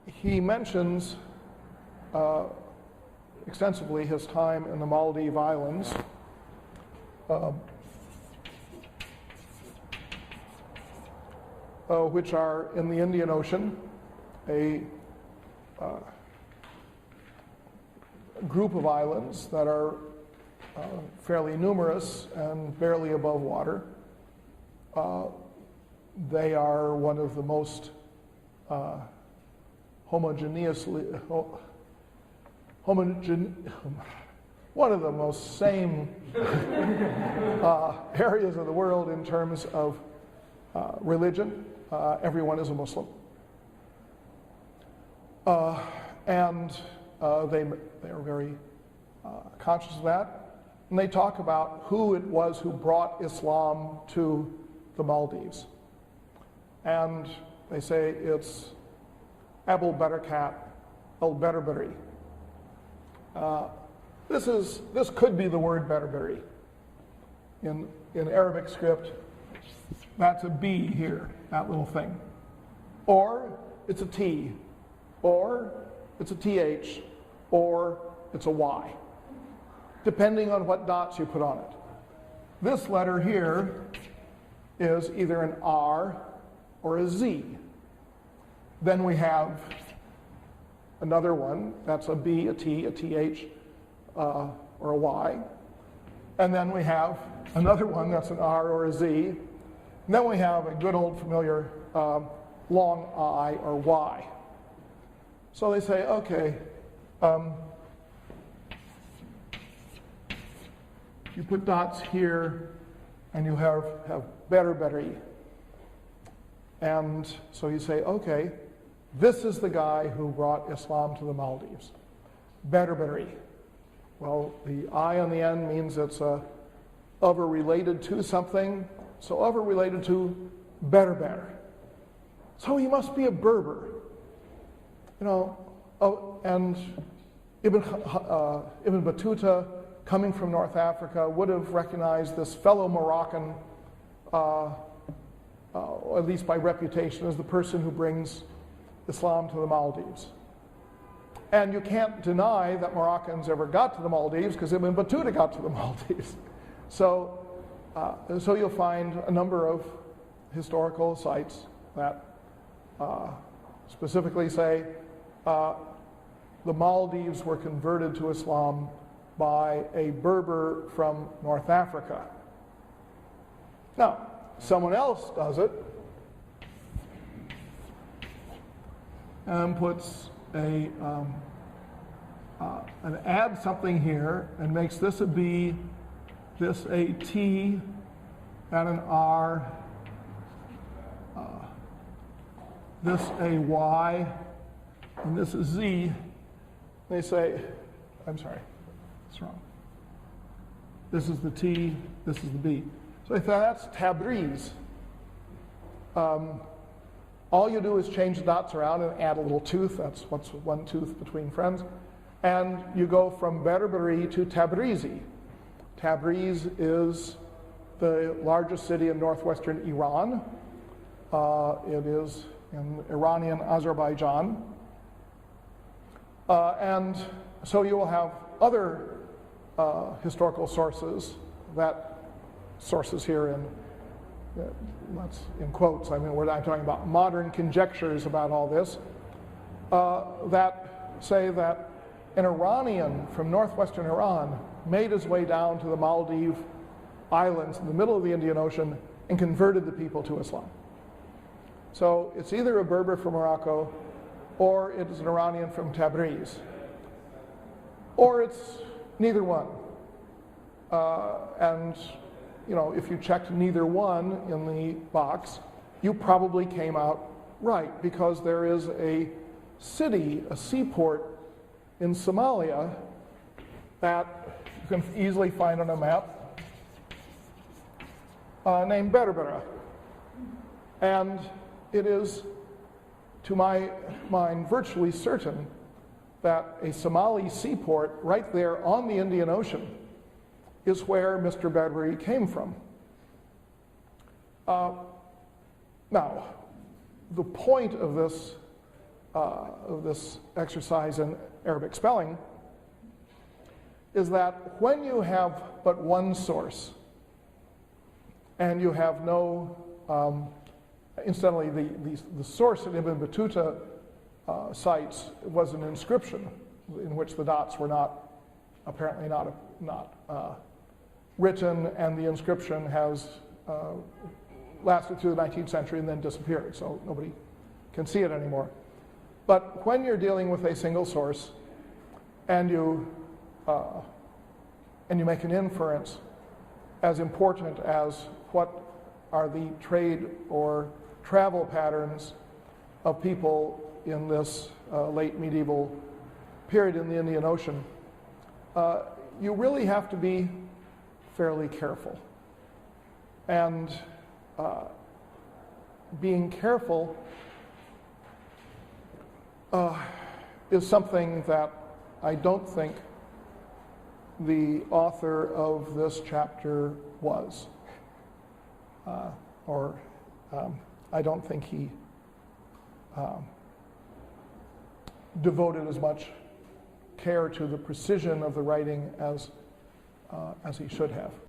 he mentions extensively his time in the Maldive Islands. Which are in the Indian Ocean, a group of islands that are fairly numerous and barely above water. They are one of the most one of the most same areas of the world in terms of religion. Everyone is a Muslim. And they are very conscious of that. And they talk about who it was who brought Islam to the Maldives. And they say it's Abul Barakat al-Berberi. This could be the word Berberi. In Arabic script, that's a B here, that little thing. Or it's a T, or it's a TH, or it's a Y, depending on what dots you put on it. This letter here is either an R or a Z. Then we have another one, that's a B, a T, a TH, or a Y. And then we have another one that's an R or a Z. And then we have a good old familiar long I or Y. So they say, okay, you put dots here and you have Berberi. And so you say, okay, this is the guy who brought Islam to the Maldives, Berberi. Well, the I on the end means it's of or related to something. So of or related to Berber. So he must be a Berber. You know, and Ibn Battuta, coming from North Africa, would have recognized this fellow Moroccan, at least by reputation, as the person who brings Islam to the Maldives. And you can't deny that Moroccans ever got to the Maldives because Ibn Battuta got to the Maldives. So you'll find a number of historical sites that specifically say the Maldives were converted to Islam by a Berber from North Africa. Now, someone else does it and puts and adds something here and makes this a B, this a T, and an R, this a Y, and this is Z. They say, I'm sorry, it's wrong. This is the T, this is the B. So they thought that's Tabriz. All you do is change the dots around and add a little tooth. That's what's one tooth between friends. And you go from Berberi to Tabrizi. Tabriz is the largest city in northwestern Iran. It is in Iranian Azerbaijan. And so you will have other historical sources, sources here in, that's in quotes, I mean, I'm talking about modern conjectures about all this, that say that an Iranian from northwestern Iran made his way down to the Maldive Islands in the middle of the Indian Ocean and converted the people to Islam. So it's either a Berber from Morocco, or it is an Iranian from Tabriz, or it's neither one. And you know, if you checked neither one in the box, you probably came out right, because there is a city, a seaport in Somalia that you can easily find on a map named Berbera. And it is, to my mind, virtually certain that a Somali seaport right there on the Indian Ocean is where Mr. Berberi came from. Now, the point of this of this exercise in Arabic spelling is that when you have but one source and you have no, incidentally, the source that Ibn Battuta cites was an inscription in which the dots were not, apparently not written, and the inscription has lasted through the 19th century and then disappeared, so nobody can see it anymore. But when you're dealing with a single source and you make an inference as important as what are the trade or travel patterns of people in this late medieval period in the Indian Ocean, you really have to be fairly careful. And being careful is something that I don't think the author of this chapter was. I don't think he devoted as much care to the precision of the writing as he should have.